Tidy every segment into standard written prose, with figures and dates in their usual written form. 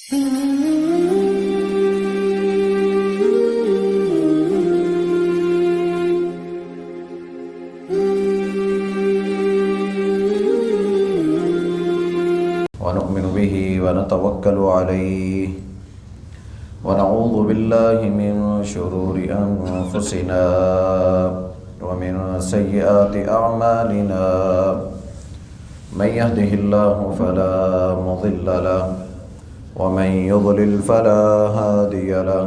ونؤمن به ونتوكل عليه ونعوذ بالله من شرور أنفسنا ومن سيئات أعمالنا من يهده الله فلا مضل له ومن يضلل فلا هادي له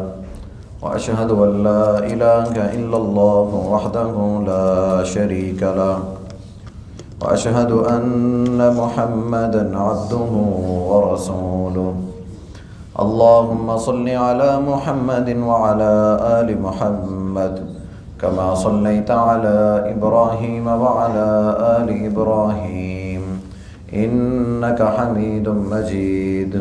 وأشهد أن لا إله إلا الله وحده لا شريك له وأشهد أن محمدًا عبده ورسوله اللهم صل على محمد وعلى آل محمد كما صليت على إبراهيم وعلى آل إبراهيم إنك حميد مجيد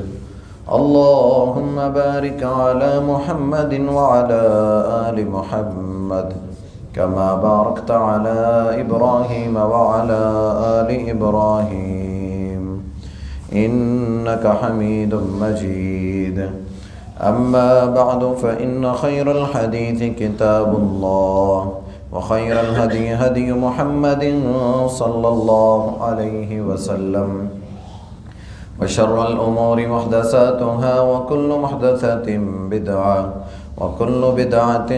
اللهم بارك على محمد وعلى آل محمد كما باركت على إبراهيم وعلى آل إبراهيم إنك حميد مجيد أما بعد فإن خير الحديث كتاب الله وخير الهدي هدي محمد صلى الله عليه وسلم وشر الأمور محدثاتها وكل محدثة بدعة وكل بدعة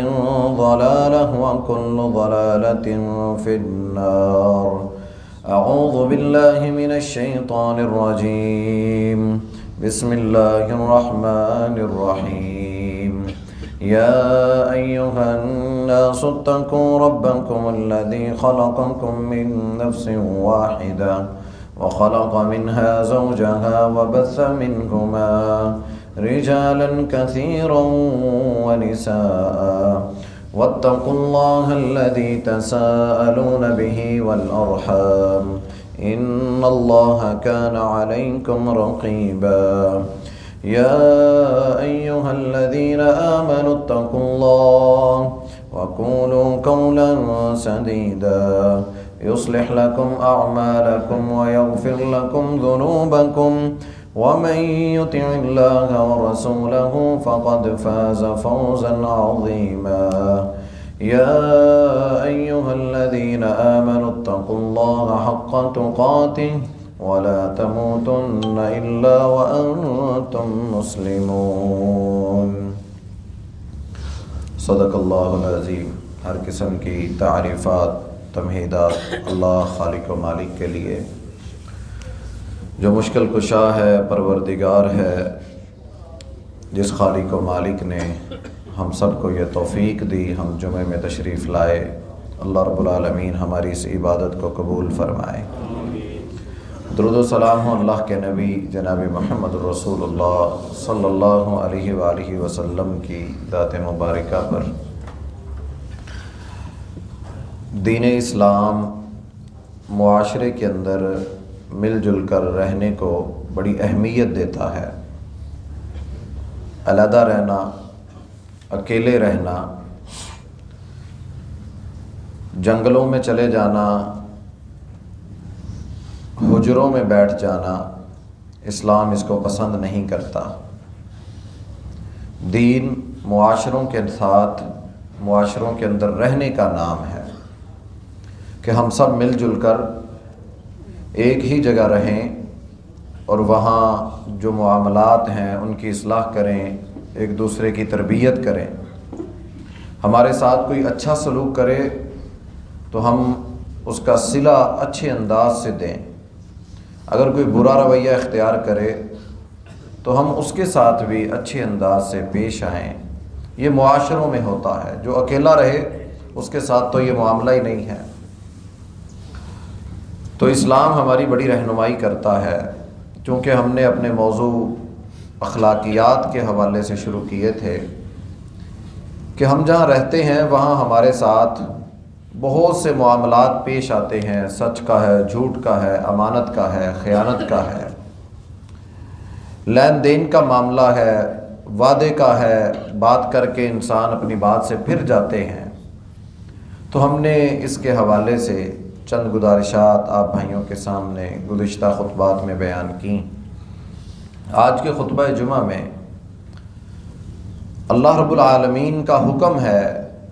ضلالة وكل ضلالة في النار أعوذ بالله من الشيطان الرجيم بسم الله الرحمن الرحيم يا أيها الناس اتقوا ربكم الذي خلقكم من نفس واحدة وخلق منها زوجها وبث منهما رجالا كثيرا ونساء واتقوا الله الذي تساءلون به والأرحام إن الله كان عليكم رقيبا يا أيها الذين آمنوا اتقوا الله وقولوا قولا سديدا يصلح لكم أعمالكم ويغفر لكم ذنوبكم ومن يطع الله ورسوله فقد فاز فوزا عظيما يا أيها الذين آمنوا اتقوا الله حق تقاته ولا تموتن إلا وأنتم مسلمون صدق اللہ العظیم۔ ہر قسم کی تعریفات تمہیدات اللہ خالق و مالک کے لیے جو مشکل کشا ہے، پروردگار ہے، جس خالق و مالک نے ہم سب کو یہ توفیق دی ہم جمعے میں تشریف لائے۔ اللہ رب العالمین ہماری اس عبادت کو قبول فرمائے۔ درود و سلام ہو اللہ کے نبی جناب محمد رسول اللہ صلی اللہ علیہ وآلہ وسلم کی ذات مبارکہ پر۔ دین اسلام معاشرے کے اندر مل جل کر رہنے کو بڑی اہمیت دیتا ہے۔ علیحدہ رہنا، اکیلے رہنا، جنگلوں میں چلے جانا، حجروں میں بیٹھ جانا، اسلام اس کو پسند نہیں کرتا۔ دین معاشروں کے ساتھ، معاشروں کے اندر رہنے کا نام ہے کہ ہم سب مل جل کر ایک ہی جگہ رہیں اور وہاں جو معاملات ہیں ان کی اصلاح کریں، ایک دوسرے کی تربیت کریں۔ ہمارے ساتھ کوئی اچھا سلوک کرے تو ہم اس کا صلہ اچھے انداز سے دیں، اگر کوئی برا رویہ اختیار کرے تو ہم اس کے ساتھ بھی اچھے انداز سے پیش آئیں۔ یہ معاشروں میں ہوتا ہے، جو اکیلا رہے اس کے ساتھ تو یہ معاملہ ہی نہیں ہے۔ تو اسلام ہماری بڑی رہنمائی کرتا ہے، چونکہ ہم نے اپنے موضوع اخلاقیات کے حوالے سے شروع کیے تھے کہ ہم جہاں رہتے ہیں وہاں ہمارے ساتھ بہت سے معاملات پیش آتے ہیں، سچ کا ہے، جھوٹ کا ہے، امانت کا ہے، خیانت کا ہے، لین دین کا معاملہ ہے، وعدے کا ہے، بات کر کے انسان اپنی بات سے پھر جاتے ہیں۔ تو ہم نے اس کے حوالے سے چند گزارشات آپ بھائیوں کے سامنے گزشتہ خطبات میں بیان کی۔ آج کے خطبہ جمعہ میں اللہ رب العالمین کا حکم ہے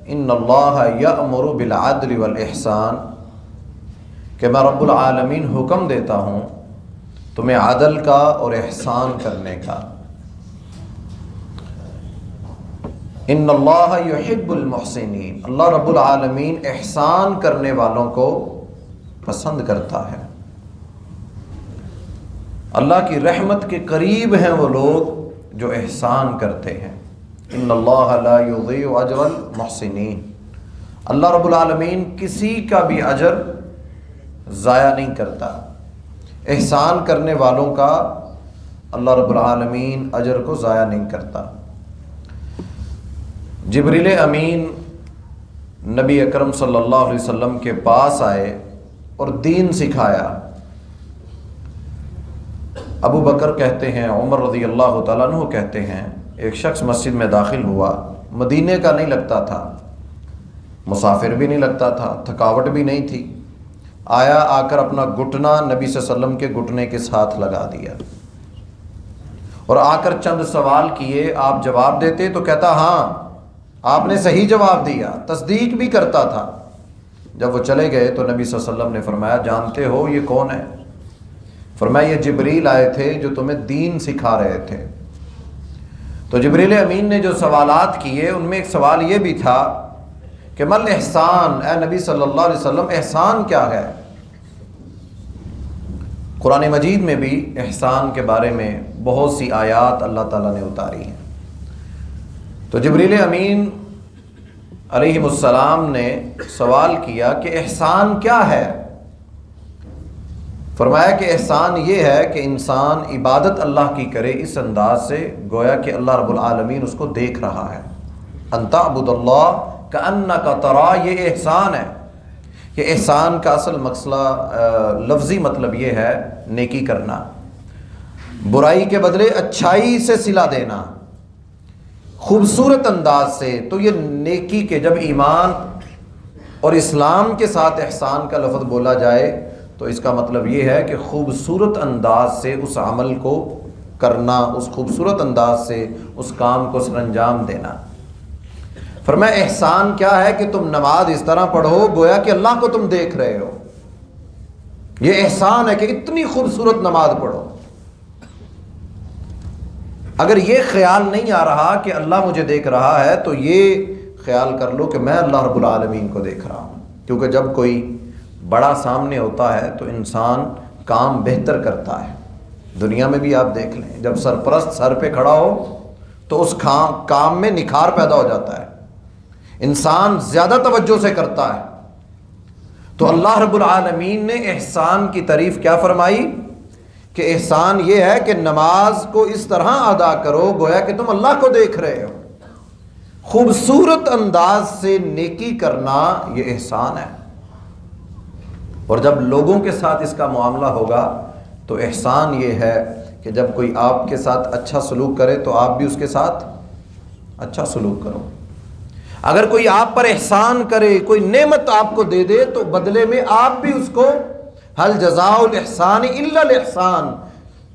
ان اللہ یأمر بالعدل والاحسان، کہ میں رب العالمین حکم دیتا ہوں تمہیں عدل کا اور احسان کرنے کا۔ ان اللہ یحب المحسنین، اللہ رب العالمین احسان کرنے والوں کو پسند کرتا ہے۔ اللہ کی رحمت کے قریب ہیں وہ لوگ جو احسان کرتے ہیں۔ ان اللہ لا یضیع اجر المحسنین، اللہ رب العالمین کسی کا بھی اجر ضائع نہیں کرتا۔ احسان کرنے والوں کا اللہ رب العالمین اجر کو ضائع نہیں کرتا۔ جبریل امین نبی اکرم صلی اللہ علیہ وسلم کے پاس آئے اور دین سکھایا۔ ابو بکر کہتے ہیں، عمر رضی اللہ تعالیٰ عنہ کہتے ہیں، ایک شخص مسجد میں داخل ہوا، مدینے کا نہیں لگتا تھا، مسافر بھی نہیں لگتا تھا، تھکاوٹ بھی نہیں تھی، آیا، آ کر اپنا گھٹنا نبی صلی اللہ علیہ وسلم کے گھٹنے کے ساتھ لگا دیا اور آ کر چند سوال کیے، آپ جواب دیتے تو کہتا ہاں آپ نے صحیح جواب دیا، تصدیق بھی کرتا تھا۔ جب وہ چلے گئے تو نبی صلی اللہ علیہ وسلم نے فرمایا جانتے ہو یہ کون ہے؟ فرمایا یہ جبریل آئے تھے جو تمہیں دین سکھا رہے تھے۔ تو جبریل امین نے جو سوالات کیے ان میں ایک سوال یہ بھی تھا کہ مل احسان، اے نبی صلی اللہ علیہ وسلم احسان کیا ہے؟ قرآن مجید میں بھی احسان کے بارے میں بہت سی آیات اللہ تعالیٰ نے اتاری ہیں۔ تو جبریل امین علیہ السلام نے سوال کیا کہ احسان کیا ہے؟ فرمایا کہ احسان یہ ہے کہ انسان عبادت اللہ کی کرے اس انداز سے گویا کہ اللہ رب العالمین اس کو دیکھ رہا ہے۔ ان تعبد اللہ کأنک تراہ، یہ احسان ہے۔ یہ احسان کا اصل مسئلہ لفظی مطلب یہ ہے نیکی کرنا، برائی کے بدلے اچھائی سے صلہ دینا خوبصورت انداز سے۔ تو یہ نیکی کے جب ایمان اور اسلام کے ساتھ احسان کا لفظ بولا جائے تو اس کا مطلب یہ ہے کہ خوبصورت انداز سے اس عمل کو کرنا، اس خوبصورت انداز سے اس کام کو سر انجام دینا۔ فرمایا احسان کیا ہے کہ تم نماز اس طرح پڑھو گویا کہ اللہ کو تم دیکھ رہے ہو۔ یہ احسان ہے کہ اتنی خوبصورت نماز پڑھو۔ اگر یہ خیال نہیں آ رہا کہ اللہ مجھے دیکھ رہا ہے تو یہ خیال کر لو کہ میں اللہ رب العالمین کو دیکھ رہا ہوں، کیونکہ جب کوئی بڑا سامنے ہوتا ہے تو انسان کام بہتر کرتا ہے۔ دنیا میں بھی آپ دیکھ لیں، جب سرپرست سر پہ کھڑا ہو تو اس کام میں نکھار پیدا ہو جاتا ہے، انسان زیادہ توجہ سے کرتا ہے۔ تو اللہ رب العالمین نے احسان کی تعریف کیا فرمائی کہ احسان یہ ہے کہ نماز کو اس طرح ادا کرو گویا کہ تم اللہ کو دیکھ رہے ہو۔ خوبصورت انداز سے نیکی کرنا یہ احسان ہے۔ اور جب لوگوں کے ساتھ اس کا معاملہ ہوگا تو احسان یہ ہے کہ جب کوئی آپ کے ساتھ اچھا سلوک کرے تو آپ بھی اس کے ساتھ اچھا سلوک کرو۔ اگر کوئی آپ پر احسان کرے، کوئی نعمت آپ کو دے دے تو بدلے میں آپ بھی اس کو حل جزاء الاحسان الا الاحسان،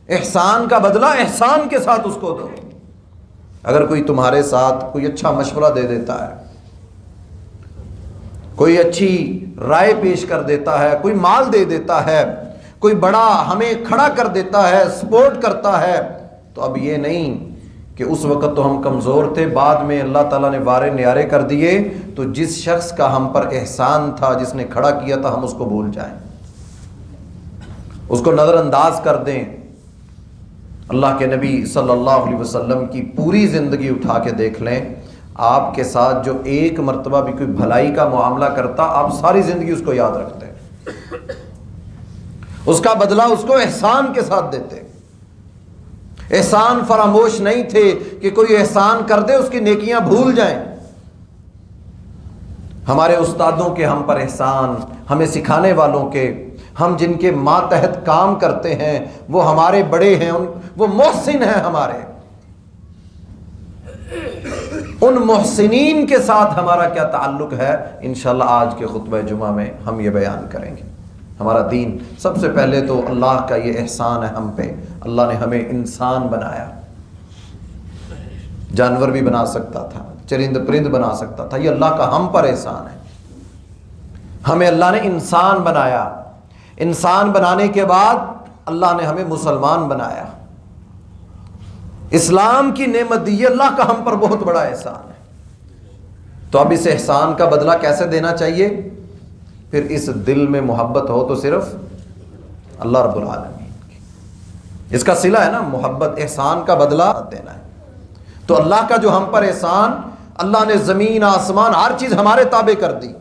احسان کا بدلہ احسان کے ساتھ اس کو دو۔ اگر کوئی تمہارے ساتھ کوئی اچھا مشورہ دے دیتا ہے، کوئی اچھی رائے پیش کر دیتا ہے، کوئی مال دے دیتا ہے، کوئی بڑا ہمیں کھڑا کر دیتا ہے، سپورٹ کرتا ہے، تو اب یہ نہیں کہ اس وقت تو ہم کمزور تھے، بعد میں اللہ تعالیٰ نے وارے نیارے کر دیے تو جس شخص کا ہم پر احسان تھا، جس نے کھڑا کیا تھا، ہم اس کو بھول جائیں، اس کو نظر انداز کر دیں۔ اللہ کے نبی صلی اللہ علیہ وسلم کی پوری زندگی اٹھا کے دیکھ لیں، آپ کے ساتھ جو ایک مرتبہ بھی کوئی بھلائی کا معاملہ کرتا آپ ساری زندگی اس کو یاد رکھتے، اس کا بدلہ اس کو احسان کے ساتھ دیتے۔ احسان فراموش نہیں تھے کہ کوئی احسان کر دے اس کی نیکیاں بھول جائیں۔ ہمارے استادوں کے ہم پر احسان، ہمیں سکھانے والوں کے، ہم جن کے ماتحت کام کرتے ہیں وہ ہمارے بڑے ہیں، وہ محسن ہیں ہمارے، ان محسنین کے ساتھ ہمارا کیا تعلق ہے، انشاءاللہ آج کے خطبہ جمعہ میں ہم یہ بیان کریں گے۔ ہمارا دین سب سے پہلے تو اللہ کا یہ احسان ہے ہم پہ، اللہ نے ہمیں انسان بنایا، جانور بھی بنا سکتا تھا، چرند پرند بنا سکتا تھا، یہ اللہ کا ہم پر احسان ہے، ہمیں اللہ نے انسان بنایا، انسان بنانے کے بعد اللہ نے ہمیں مسلمان بنایا، اسلام کی نعمت دی، یہ اللہ کا ہم پر بہت بڑا احسان ہے۔ تو اب اس احسان کا بدلہ کیسے دینا چاہیے؟ پھر اس دل میں محبت ہو تو صرف اللہ رب العالمین کی، اس کا صلہ ہے نا محبت، احسان کا بدلہ دینا ہے۔ تو اللہ کا جو ہم پر احسان، اللہ نے زمین آسمان ہر چیز ہمارے تابع کر دی،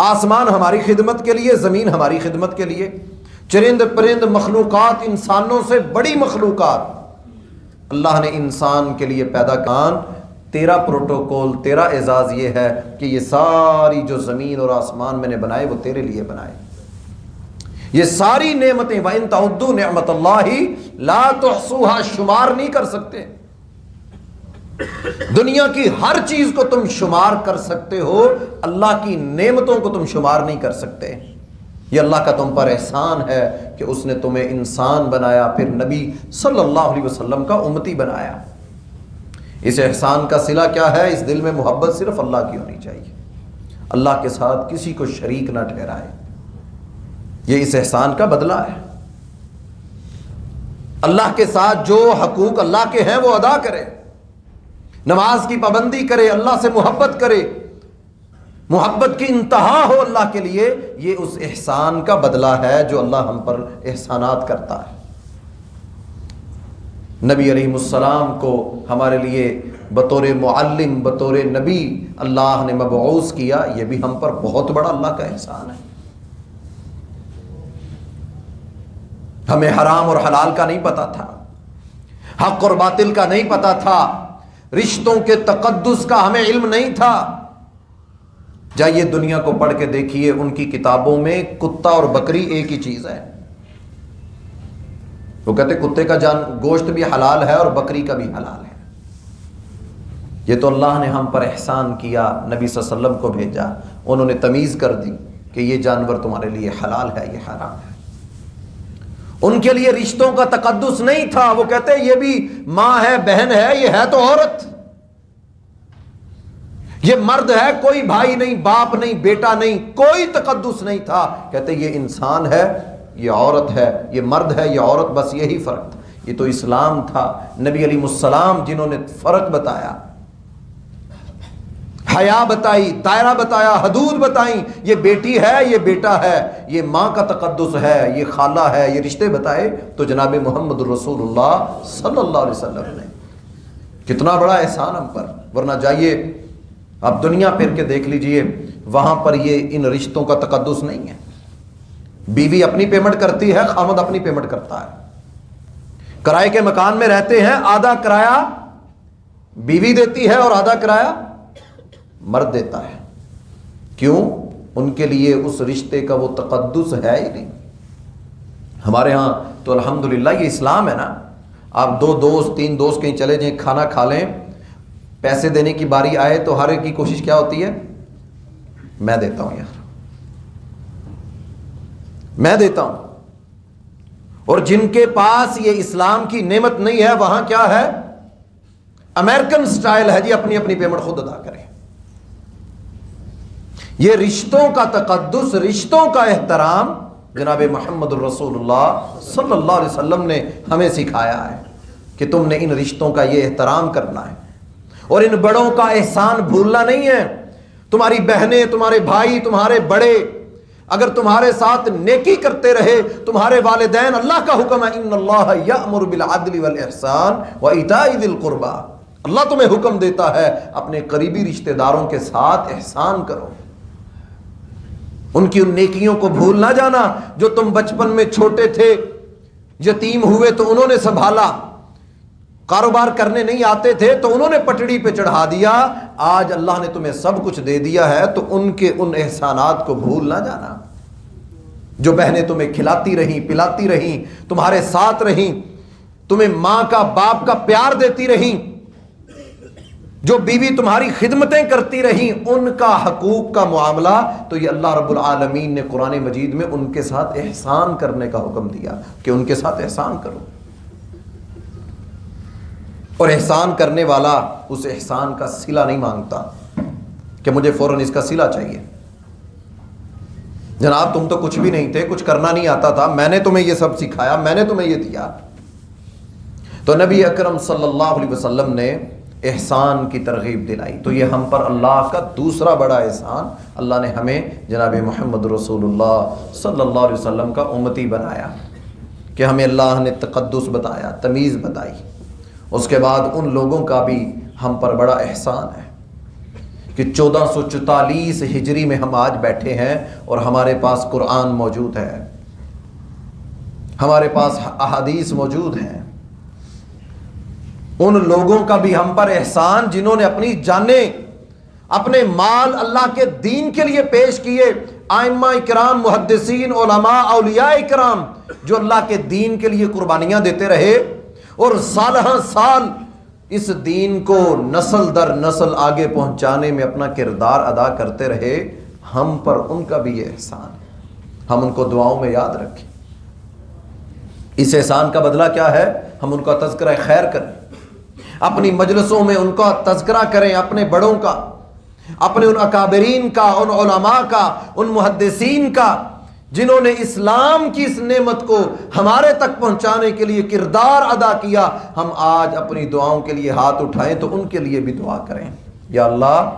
آسمان ہماری خدمت کے لیے، زمین ہماری خدمت کے لیے، چرند پرند مخلوقات، انسانوں سے بڑی مخلوقات اللہ نے انسان کے لیے پیدا کان۔ تیرا پروٹوکول، تیرا اعزاز یہ ہے کہ یہ ساری جو زمین اور آسمان میں نے بنائے وہ تیرے لیے بنائے، یہ ساری نعمتیں وَإِن تَعُدُّوا نِعْمَتَ اللَّهِ لَا تُحْصُوهَا، شمار نہیں کر سکتے، دنیا کی ہر چیز کو تم شمار کر سکتے ہو، اللہ کی نعمتوں کو تم شمار نہیں کر سکتے۔ یہ اللہ کا تم پر احسان ہے کہ اس نے تمہیں انسان بنایا، پھر نبی صلی اللہ علیہ وسلم کا امتی بنایا۔ اس احسان کا صلہ کیا ہے؟ اس دل میں محبت صرف اللہ کی ہونی چاہیے، اللہ کے ساتھ کسی کو شریک نہ ٹھہرائے، یہ اس احسان کا بدلہ ہے۔ اللہ کے ساتھ جو حقوق اللہ کے ہیں وہ ادا کرے، نماز کی پابندی کرے، اللہ سے محبت کرے، محبت کی انتہا ہو اللہ کے لیے، یہ اس احسان کا بدلہ ہے جو اللہ ہم پر احسانات کرتا ہے۔ نبی علیہ السلام کو ہمارے لیے بطور معلم، بطور نبی اللہ نے مبعوث کیا، یہ بھی ہم پر بہت بڑا اللہ کا احسان ہے۔ ہمیں حرام اور حلال کا نہیں پتا تھا، حق اور باطل کا نہیں پتا تھا، رشتوں کے تقدس کا ہمیں علم نہیں تھا۔ جائیے دنیا کو پڑھ کے دیکھیے، ان کی کتابوں میں کتا اور بکری ایک ہی چیز ہے، وہ کہتے کتے کا گوشت بھی حلال ہے اور بکری کا بھی حلال ہے۔ یہ تو اللہ نے ہم پر احسان کیا، نبی صلی اللہ علیہ وسلم کو بھیجا، انہوں نے تمیز کر دی کہ یہ جانور تمہارے لیے حلال ہے، یہ حرام ہے۔ ان کے لیے رشتوں کا تقدس نہیں تھا، وہ کہتے یہ بھی ماں ہے، بہن ہے، یہ ہے تو عورت، یہ مرد ہے، کوئی بھائی نہیں، باپ نہیں، بیٹا نہیں، کوئی تقدس نہیں تھا۔ کہتے یہ انسان ہے، یہ عورت ہے، یہ مرد ہے، یہ عورت، بس یہی فرق تھا۔ یہ تو اسلام تھا، نبی علیہ السلام جنہوں نے فرق بتایا، حیا بتائی، دائرہ بتایا، حدود بتائیں، یہ بیٹی ہے، یہ بیٹا ہے، یہ ماں کا تقدس ہے، یہ خالہ ہے، یہ رشتے بتائے، تو جناب محمد رسول اللہ صلی اللہ علیہ وسلم نے کتنا بڑا احسان ہم پر۔ ورنہ جائیے اب دنیا پھر کے دیکھ لیجئے، وہاں پر یہ ان رشتوں کا تقدس نہیں ہے، بیوی اپنی پیمنٹ کرتی ہے، خامد اپنی پیمنٹ کرتا ہے، کرائے کے مکان میں رہتے ہیں، آدھا کرایہ بیوی دیتی ہے اور آدھا کرایہ مرد دیتا ہے۔ کیوں؟ ان کے لیے اس رشتے کا وہ تقدس ہے ہی نہیں۔ ہمارے ہاں تو الحمدللہ یہ اسلام ہے نا، آپ 2 دوست 3 دوست کہیں چلے جائیں، کھانا کھا لیں، پیسے دینے کی باری آئے تو ہر ایک کی کوشش کیا ہوتی ہے؟ میں دیتا ہوں یار، میں دیتا ہوں۔ اور جن کے پاس یہ اسلام کی نعمت نہیں ہے، وہاں کیا ہے؟ امریکن سٹائل ہے جی، اپنی اپنی پیمنٹ خود ادا کریں۔ یہ رشتوں کا تقدس، رشتوں کا احترام جناب محمد الرسول اللہ صلی اللہ علیہ وسلم نے ہمیں سکھایا ہے کہ تم نے ان رشتوں کا یہ احترام کرنا ہے اور ان بڑوں کا احسان بھولنا نہیں ہے۔ تمہاری بہنیں، تمہارے بھائی، تمہارے بڑے اگر تمہارے ساتھ نیکی کرتے رہے، تمہارے والدین، اللہ کا حکم ہے ان اللہ یأمر بالعدل والاحسان وایتاء ذی القربى، اللہ تمہیں حکم دیتا ہے اپنے قریبی رشتہ داروں کے ساتھ احسان کرو، ان کی ان نیکیوں کو بھول نہ جانا جو تم بچپن میں چھوٹے تھے، یتیم ہوئے تو انہوں نے سنبھالا، کاروبار کرنے نہیں آتے تھے تو انہوں نے پٹڑی پہ چڑھا دیا، آج اللہ نے تمہیں سب کچھ دے دیا ہے تو ان کے ان احسانات کو بھول نہ جانا۔ جو بہنیں تمہیں کھلاتی رہیں، پلاتی رہیں، تمہارے ساتھ رہیں، تمہیں ماں کا باپ کا پیار دیتی رہیں، جو بیوی تمہاری خدمتیں کرتی رہیں ان کا حقوق کا معاملہ، تو یہ اللہ رب العالمین نے قرآن مجید میں ان کے ساتھ احسان کرنے کا حکم دیا کہ ان کے ساتھ احسان کرو. اور احسان کرنے والا اس احسان کا صلہ نہیں مانگتا کہ مجھے فوراً اس کا صلہ چاہیے. جناب تم تو کچھ بھی نہیں تھے، کچھ کرنا نہیں آتا تھا، میں نے تمہیں یہ سب سکھایا، میں نے تمہیں یہ دیا. تو نبی اکرم صلی اللہ علیہ وسلم نے احسان کی ترغیب دلائی. تو یہ ہم پر اللہ کا دوسرا بڑا احسان، اللہ نے ہمیں جناب محمد رسول اللہ صلی اللہ علیہ وسلم کا امتی بنایا، کہ ہمیں اللہ نے تقدس بتایا، تمیز بتائی. اس کے بعد ان لوگوں کا بھی ہم پر بڑا احسان ہے کہ 1444 ہجری میں ہم آج بیٹھے ہیں اور ہمارے پاس قرآن موجود ہے، ہمارے پاس احادیث موجود ہیں. ان لوگوں کا بھی ہم پر احسان جنہوں نے اپنی جانیں، اپنے مال اللہ کے دین کے لیے پیش کیے. ائمہ اکرام، محدثین، علماء، اولیاء اکرام جو اللہ کے دین کے لیے قربانیاں دیتے رہے اور سالہ سال اس دین کو نسل در نسل آگے پہنچانے میں اپنا کردار ادا کرتے رہے، ہم پر ان کا بھی یہ احسان ہے. ہم ان کو دعاؤں میں یاد رکھیں. اس احسان کا بدلہ کیا ہے؟ ہم ان کا تذکرہ خیر کریں، اپنی مجلسوں میں ان کا تذکرہ کریں، اپنے بڑوں کا، اپنے ان اکابرین کا، ان علماء کا، ان محدثین کا جنہوں نے اسلام کی اس نعمت کو ہمارے تک پہنچانے کے لیے کردار ادا کیا. ہم آج اپنی دعاؤں کے لیے ہاتھ اٹھائیں تو ان کے لیے بھی دعا کریں، یا اللہ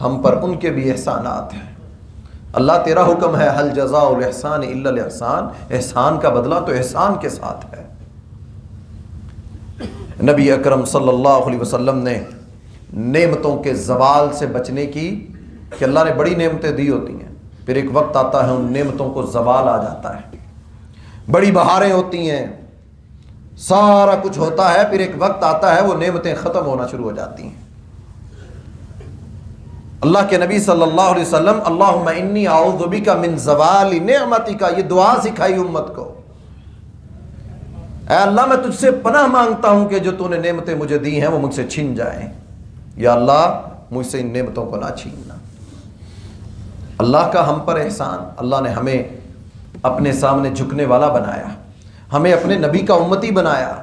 ہم پر ان کے بھی احسانات ہیں. اللہ تیرا حکم ہے ہل جزاء الاحسان الا الاحسان، احسان کا بدلہ تو احسان کے ساتھ ہے. نبی اکرم صلی اللہ علیہ وسلم نے نعمتوں کے زوال سے بچنے کی، کہ اللہ نے بڑی نعمتیں دی ہوتی ہیں، پھر ایک وقت آتا ہے ان نعمتوں کو زوال آ جاتا ہے. بڑی بہاریں ہوتی ہیں، سارا کچھ ہوتا ہے، پھر ایک وقت آتا ہے وہ نعمتیں ختم ہونا شروع ہو جاتی ہیں. اللہ کے نبی صلی اللہ علیہ وسلم اللہم انی اعوذ بک من زوال نعمتک، یہ دعا سکھائی امت کو. اے اللہ میں تجھ سے پناہ مانگتا ہوں کہ جو تو نے نعمتیں مجھے دی ہیں وہ مجھ سے چھن جائیں. یا اللہ مجھ سے ان نعمتوں کو نہ چھیننا. اللہ کا ہم پر احسان، اللہ نے ہمیں اپنے سامنے جھکنے والا بنایا، ہمیں اپنے نبی کا امتی بنایا.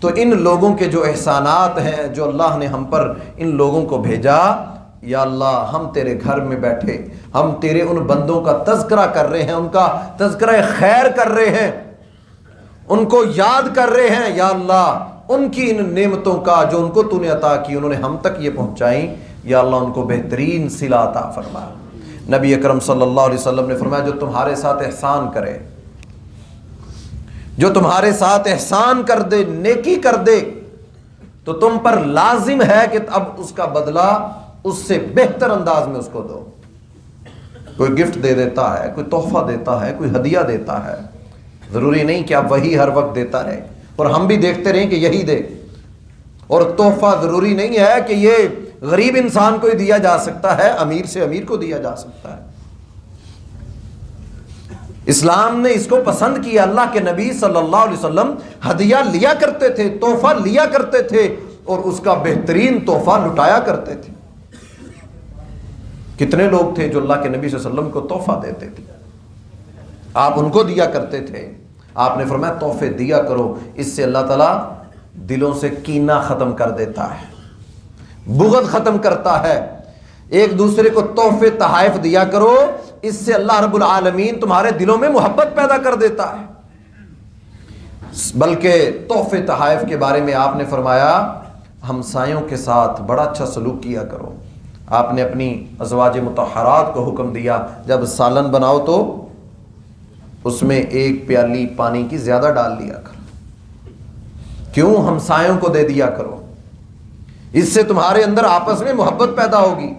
تو ان لوگوں کے جو احسانات ہیں جو اللہ نے ہم پر ان لوگوں کو بھیجا، یا اللہ ہم تیرے گھر میں بیٹھے ہم تیرے ان بندوں کا تذکرہ کر رہے ہیں، ان کا تذکرہ خیر کر رہے ہیں، ان کو یاد کر رہے ہیں. یا اللہ ان کی ان نعمتوں کا جو ان کو تو نے عطا کی، انہوں نے ہم تک یہ پہنچائیں، یا اللہ ان کو بہترین صلہ عطا فرما. نبی اکرم صلی اللہ علیہ وسلم نے فرمایا جو تمہارے ساتھ احسان کرے، جو تمہارے ساتھ احسان کر دے، نیکی کر دے، تو تم پر لازم ہے کہ اب اس کا بدلہ اس سے بہتر انداز میں اس کو دو. کوئی گفٹ دے دیتا ہے، کوئی تحفہ دیتا ہے، کوئی ہدیہ دیتا ہے، ضروری نہیں کہ آپ وہی ہر وقت دیتا رہے اور ہم بھی دیکھتے رہیں کہ یہی دے. اور تحفہ ضروری نہیں ہے کہ یہ غریب انسان کو ہی دیا جا سکتا ہے، امیر سے امیر کو دیا جا سکتا ہے. اسلام نے اس کو پسند کیا. اللہ کے نبی صلی اللہ علیہ وسلم ہدیہ لیا کرتے تھے، تحفہ لیا کرتے تھے اور اس کا بہترین تحفہ لٹایا کرتے تھے. کتنے لوگ تھے جو اللہ کے نبی صلی اللہ علیہ وسلم کو تحفہ دیتے تھے، آپ ان کو دیا کرتے تھے. آپ نے فرمایا تحفے دیا کرو، اس سے اللہ تعالیٰ دلوں سے کینہ ختم کر دیتا ہے، بغض ختم کرتا ہے. ایک دوسرے کو تحفے تحائف دیا کرو، اس سے اللہ رب العالمین تمہارے دلوں میں محبت پیدا کر دیتا ہے. بلکہ تحفے تحائف کے بارے میں آپ نے فرمایا ہمسایوں کے ساتھ بڑا اچھا سلوک کیا کرو. آپ نے اپنی ازواج مطہرات کو حکم دیا جب سالن بناؤ تو اس میں ایک پیالی پانی کی زیادہ ڈال لیا کرو. کیوں؟ ہمسایوں کو دے دیا کرو، اس سے تمہارے اندر آپس میں محبت پیدا ہوگی،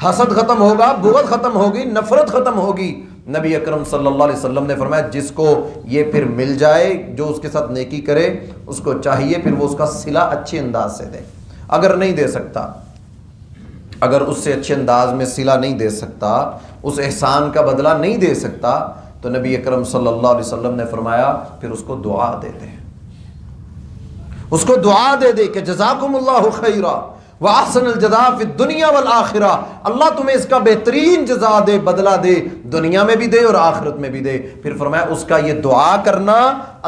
حسد ختم ہوگا، بغض ختم ہوگی، نفرت ختم ہوگی. نبی اکرم صلی اللہ علیہ وسلم نے فرمایا جس کو یہ پھر مل جائے، جو اس کے ساتھ نیکی کرے، اس کو چاہیے پھر وہ اس کا صلہ اچھے انداز سے دے. اگر نہیں دے سکتا، اگر اس سے اچھے انداز میں صلہ نہیں دے سکتا، اس احسان کا بدلہ نہیں دے سکتا، تو نبی اکرم صلی اللہ علیہ وسلم نے فرمایا پھر اس کو دعا دے دے، اس کو دعا دے دے کہ جزاکم اللہ خیرا وَأَحْسَنَ الْجَزَاءَ فِي الدُّنْيَا وَالْآخِرَةِ، اللہ تمہیں اس کا بہترین جزا دے، بدلہ دے، دنیا میں بھی دے اور آخرت میں بھی دے۔ پھر فرمایا اس کا یہ دعا کرنا،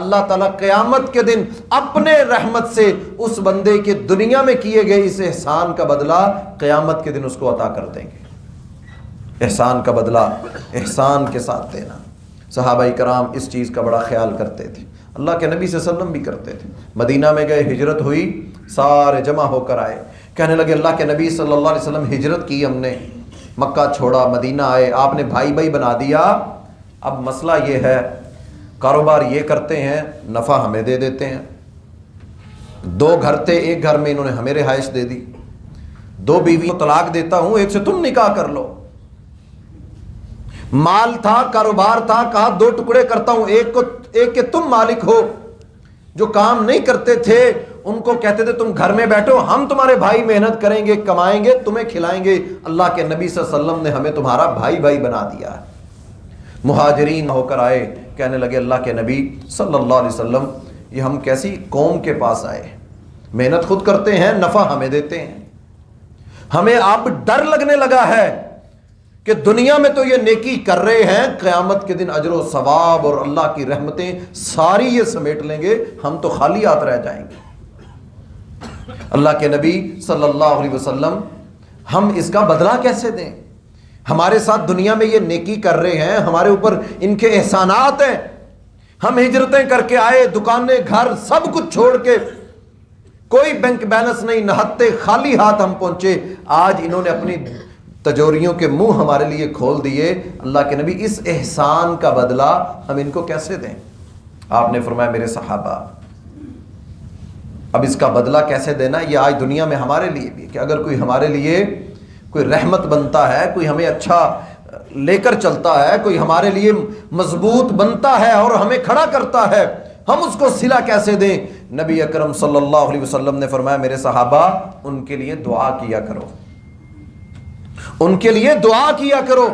اللہ تعالیٰ قیامت کے دن اپنے رحمت سے اس بندے کے دنیا میں کیے گئے اس احسان کا بدلہ قیامت کے دن اس کو عطا کر دیں گے۔ احسان کا بدلہ احسان کے ساتھ دینا۔ صحابہ کرام اس چیز کا بڑا خیال کرتے تھے، اللہ کے نبی صلی اللہ علیہ وسلم بھی کرتے تھے۔ مدینہ میں گئے، ہجرت ہوئی، سارے جمع ہو کر آئے، کہنے لگے اللہ کے نبی صلی اللہ علیہ وسلم ہجرت کی ہم نے، مکہ چھوڑا، مدینہ آئے، آپ نے بھائی بھائی بنا دیا، اب مسئلہ یہ ہے کاروبار یہ کرتے ہیں، نفع ہمیں دے دیتے ہیں، 2 گھر تھے، ایک گھر میں انہوں نے ہمیں رہائش دے دی، 2 بیوی کو طلاق دیتا ہوں، ایک سے تم نکاح کر لو۔ مال تھا، کاروبار تھا، کہا 2 ٹکڑے کرتا ہوں، ایک کے تم مالک ہو۔ جو کام نہیں کرتے تھے ان کو کہتے تھے تم گھر میں بیٹھو، ہم تمہارے بھائی محنت کریں گے، کمائیں گے، تمہیں کھلائیں گے۔ اللہ کے نبی صلی اللہ علیہ وسلم نے ہمیں تمہارا بھائی بھائی بنا دیا۔ مہاجرین ہو کر آئے، کہنے لگے اللہ کے نبی صلی اللہ علیہ وسلم یہ ہم کیسی قوم کے پاس آئے، محنت خود کرتے ہیں، نفع ہمیں دیتے ہیں، ہمیں اب ڈر لگنے لگا ہے کہ دنیا میں تو یہ نیکی کر رہے ہیں، قیامت کے دن اجر و ثواب اور اللہ کی رحمتیں ساری یہ سمیٹ لیں گے، ہم تو خالی ہاتھ رہ جائیں گے۔ اللہ کے نبی صلی اللہ علیہ وسلم ہم اس کا بدلہ کیسے دیں؟ ہمارے ساتھ دنیا میں یہ نیکی کر رہے ہیں، ہمارے اوپر ان کے احسانات ہیں، ہم ہجرتیں کر کے آئے، دکانیں گھر سب کچھ چھوڑ کے، کوئی بینک بیلنس نہیں، نہتے خالی ہاتھ ہم پہنچے، آج انہوں نے اپنی تجوریوں کے منہ ہمارے لیے کھول دیے، اللہ کے نبی اس احسان کا بدلہ ہم ان کو کیسے دیں؟ آپ نے فرمایا میرے صحابہ اب اس کا بدلہ کیسے دینا، یہ آج دنیا میں ہمارے لیے بھی کہ اگر کوئی ہمارے لیے کوئی رحمت بنتا ہے، کوئی ہمیں اچھا لے کر چلتا ہے، کوئی ہمارے لیے مضبوط بنتا ہے اور ہمیں کھڑا کرتا ہے، ہم اس کو صلہ کیسے دیں؟ نبی اکرم صلی اللہ علیہ وسلم نے فرمایا میرے صحابہ ان کے لیے دعا کیا کرو، ان کے لیے دعا کیا کرو،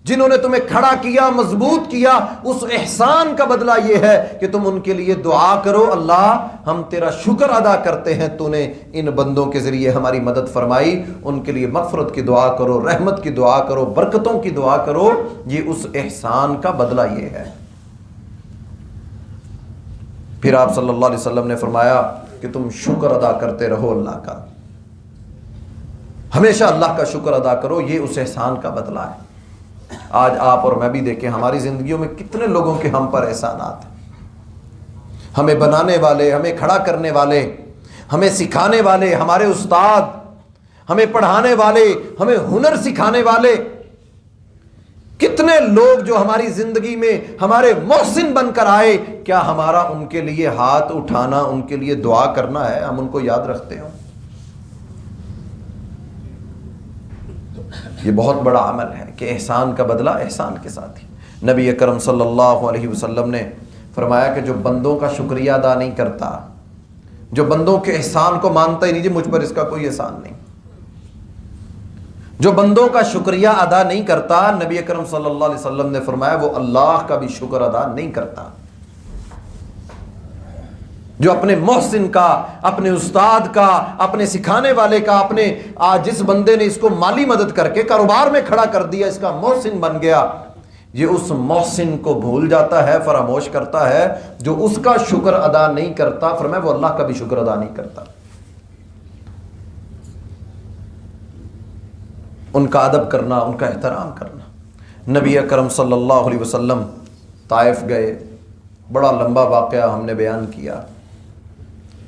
جنہوں نے تمہیں کھڑا کیا، مضبوط کیا، اس احسان کا بدلہ یہ ہے کہ تم ان کے لیے دعا کرو، اللہ ہم تیرا شکر ادا کرتے ہیں، تو نے ان بندوں کے ذریعے ہماری مدد فرمائی، ان کے لیے مغفرت کی دعا کرو، رحمت کی دعا کرو، برکتوں کی دعا کرو، یہ اس احسان کا بدلہ یہ ہے۔ پھر آپ صلی اللہ علیہ وسلم نے فرمایا کہ تم شکر ادا کرتے رہو اللہ کا، ہمیشہ اللہ کا شکر ادا کرو، یہ اس احسان کا بدلہ ہے۔ آج آپ اور میں بھی دیکھیں ہماری زندگیوں میں کتنے لوگوں کے ہم پر احسانات ہیں، ہمیں بنانے والے، ہمیں کھڑا کرنے والے، ہمیں سکھانے والے، ہمارے استاد، ہمیں پڑھانے والے، ہمیں ہنر سکھانے والے، کتنے لوگ جو ہماری زندگی میں ہمارے محسن بن کر آئے، کیا ہمارا ان کے لیے ہاتھ اٹھانا، ان کے لیے دعا کرنا ہے، ہم ان کو یاد رکھتے ہوں؟ یہ بہت بڑا عمل ہے کہ احسان کا بدلہ احسان کے ساتھ ہی۔ نبی اکرم صلی اللہ علیہ وسلم نے فرمایا کہ جو بندوں کا شکریہ ادا نہیں کرتا، جو بندوں کے احسان کو مانتا ہی نہیں، جی مجھ پر اس کا کوئی احسان نہیں، جو بندوں کا شکریہ ادا نہیں کرتا، نبی اکرم صلی اللہ علیہ وسلم نے فرمایا وہ اللہ کا بھی شکر ادا نہیں کرتا۔ جو اپنے محسن کا، اپنے استاد کا، اپنے سکھانے والے کا، اپنے جس بندے نے اس کو مالی مدد کر کے کاروبار میں کھڑا کر دیا، اس کا محسن بن گیا، یہ اس محسن کو بھول جاتا ہے، فراموش کرتا ہے۔ جو اس کا شکر ادا نہیں کرتا، فرمایا وہ اللہ کا بھی شکر ادا نہیں کرتا۔ ان کا ادب کرنا، ان کا احترام کرنا۔ نبی اکرم صلی اللہ علیہ وسلم طائف گئے، بڑا لمبا واقعہ ہم نے بیان کیا،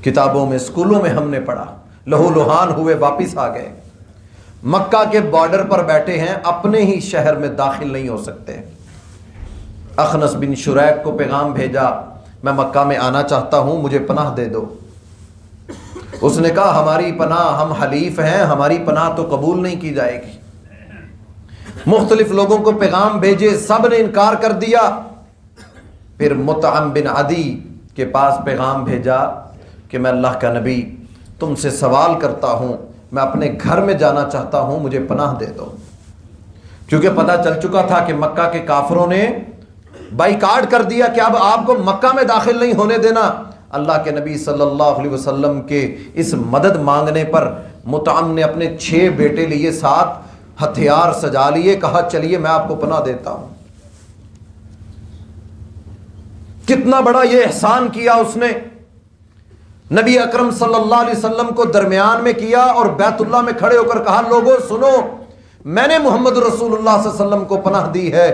کتابوں میں، اسکولوں میں ہم نے پڑھا، لہو لہان ہوئے واپس آ گئے، مکہ کے بارڈر پر بیٹھے ہیں، اپنے ہی شہر میں داخل نہیں ہو سکتے۔ اخنس بن شریک کو پیغام بھیجا، میں مکہ میں آنا چاہتا ہوں، مجھے پناہ دے دو۔ اس نے کہا ہماری پناہ، ہم حلیف ہیں، ہماری پناہ تو قبول نہیں کی جائے گی۔ مختلف لوگوں کو پیغام بھیجے، سب نے انکار کر دیا۔ پھر مطعم بن عدی کے پاس پیغام بھیجا کہ میں اللہ کا نبی تم سے سوال کرتا ہوں، میں اپنے گھر میں جانا چاہتا ہوں، مجھے پناہ دے دو۔ کیونکہ پتہ چل چکا تھا کہ مکہ کے کافروں نے بائیکاٹ کر دیا کہ اب آپ کو مکہ میں داخل نہیں ہونے دینا۔ اللہ کے نبی صلی اللہ علیہ وسلم کے اس مدد مانگنے پر مطعم نے اپنے 6 بیٹے لیے، 7 ہتھیار سجا لیے، کہا چلیے میں آپ کو پناہ دیتا ہوں۔ کتنا بڑا یہ احسان کیا اس نے، نبی اکرم صلی اللہ علیہ وسلم کو درمیان میں کیا اور بیت اللہ میں کھڑے ہو کر کہا لوگوں سنو، میں نے محمد رسول اللہ صلی اللہ علیہ وسلم کو پناہ دی ہے،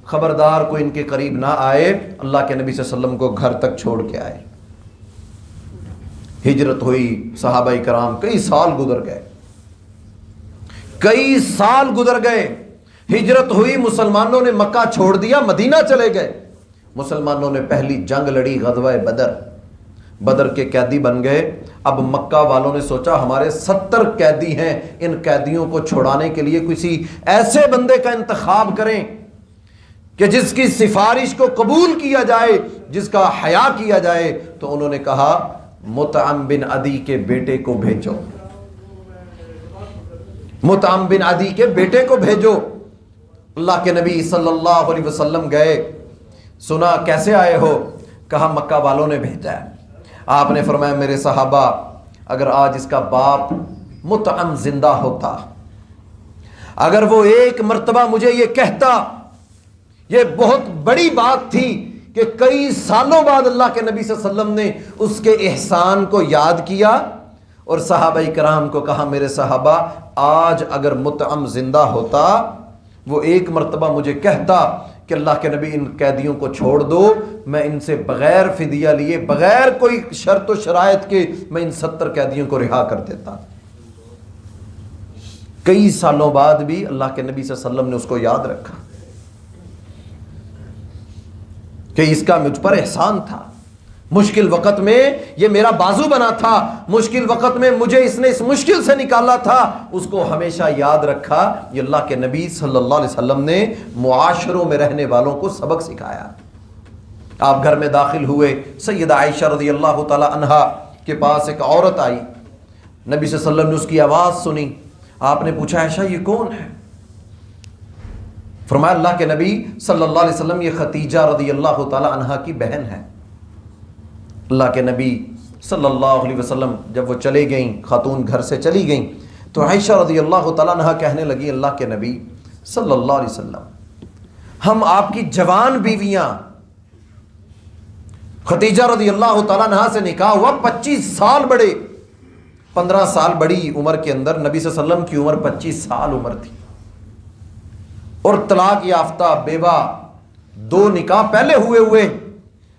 خبردار کوئی ان کے قریب نہ آئے۔ اللہ کے نبی صلی اللہ علیہ وسلم کو گھر تک چھوڑ کے آئے، ہجرت ہوئی، صحابہ کرام کئی سال گزر گئے، کئی سال گزر گئے، ہجرت ہوئی، مسلمانوں نے مکہ چھوڑ دیا، مدینہ چلے گئے، مسلمانوں نے پہلی جنگ لڑی، غزوہ بدر، بدر کے قیدی بن گئے۔ اب مکہ والوں نے سوچا ہمارے 70 قیدی ہیں، ان قیدیوں کو چھڑانے کے لیے کسی ایسے بندے کا انتخاب کریں کہ جس کی سفارش کو قبول کیا جائے، جس کا حیا کیا جائے۔ تو انہوں نے کہا مطعم بن عدی کے بیٹے کو بھیجو، مطعم بن عدی کے بیٹے کو بھیجو۔ اللہ کے نبی صلی اللہ علیہ وسلم گئے، سنا کیسے آئے ہو؟ کہا مکہ والوں نے بھیجا ہے۔ آپ نے فرمایا میرے صحابہ، اگر آج اس کا باپ مطعم زندہ ہوتا، اگر وہ ایک مرتبہ مجھے یہ کہتا، یہ بہت بڑی بات تھی کہ کئی سالوں بعد اللہ کے نبی صلی اللہ علیہ وسلم نے اس کے احسان کو یاد کیا اور صحابہ کرام کو کہا میرے صحابہ آج اگر مطعم زندہ ہوتا، وہ ایک مرتبہ مجھے کہتا کہ اللہ کے نبی ان قیدیوں کو چھوڑ دو، میں ان سے بغیر فدیہ لیے، بغیر کوئی شرط و شرائط کے میں ان 70 قیدیوں کو رہا کر دیتا۔ کئی سالوں بعد بھی اللہ کے نبی صلی اللہ علیہ وسلم نے اس کو یاد رکھا کہ اس کا مجھ پر احسان تھا، مشکل وقت میں یہ میرا بازو بنا تھا، مشکل وقت میں مجھے اس نے اس مشکل سے نکالا تھا، اس کو ہمیشہ یاد رکھا۔ یہ اللہ کے نبی صلی اللہ علیہ وسلم نے معاشروں میں رہنے والوں کو سبق سکھایا۔ آپ گھر میں داخل ہوئے، سیدہ عائشہ رضی اللہ تعالی عنہا کے پاس ایک عورت آئی، نبی صلی اللہ علیہ وسلم نے اس کی آواز سنی، آپ نے پوچھا عائشہ یہ کون ہے؟ فرمایا اللہ کے نبی صلی اللہ علیہ وسلم یہ خدیجہ رضی اللہ تعالی عنہا کی بہن ہے۔ اللہ کے نبی صلی اللہ علیہ وسلم جب وہ چلے گئیں، خاتون گھر سے چلی گئیں، تو عائشہ رضی اللہ تعالیٰ عنہ کہنے لگی اللہ کے نبی صلی اللہ علیہ وسلم ہم آپ کی جوان بیویاں، خدیجہ رضی اللہ تعالیٰ عنہ سے نکاح ہوا 25 سال بڑے، 15 سال بڑی عمر کے اندر نبی صلی اللہ علیہ وسلم کی عمر 25 سال عمر تھی، اور طلاق یافتہ بیوہ، 2 نکاح پہلے ہوئے،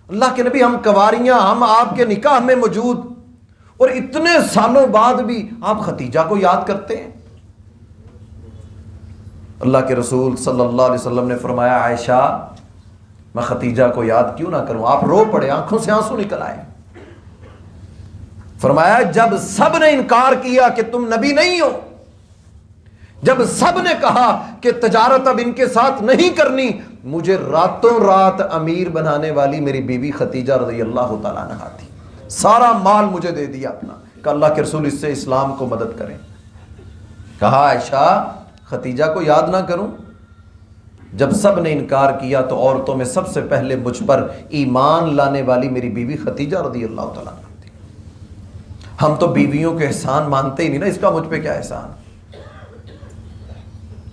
اللہ کے نبی ہم کنواریاں، ہم آپ کے نکاح میں موجود، اور اتنے سالوں بعد بھی آپ خدیجہ کو یاد کرتے ہیں۔ اللہ کے رسول صلی اللہ علیہ وسلم نے فرمایا عائشہ میں خدیجہ کو یاد کیوں نہ کروں؟ آپ رو پڑے، آنکھوں سے آنسو نکل آئے۔ فرمایا جب سب نے انکار کیا کہ تم نبی نہیں ہو، جب سب نے کہا کہ تجارت اب ان کے ساتھ نہیں کرنی، مجھے راتوں رات امیر بنانے والی میری بیوی خدیجہ رضی اللہ تعالیٰ عنہ تھی، سارا مال مجھے دے دیا اپنا، کہ اللہ کے رسول اس سے اسلام کو مدد کریں۔ کہا عائشہ خدیجہ کو یاد نہ کروں؟ جب سب نے انکار کیا تو عورتوں میں سب سے پہلے مجھ پر ایمان لانے والی میری بیوی خدیجہ رضی اللہ تعالیٰ عنہ تھی۔ ہم تو بیویوں کے احسان مانتے ہی نہیں نا، اس کا مجھ پہ کیا احسان؟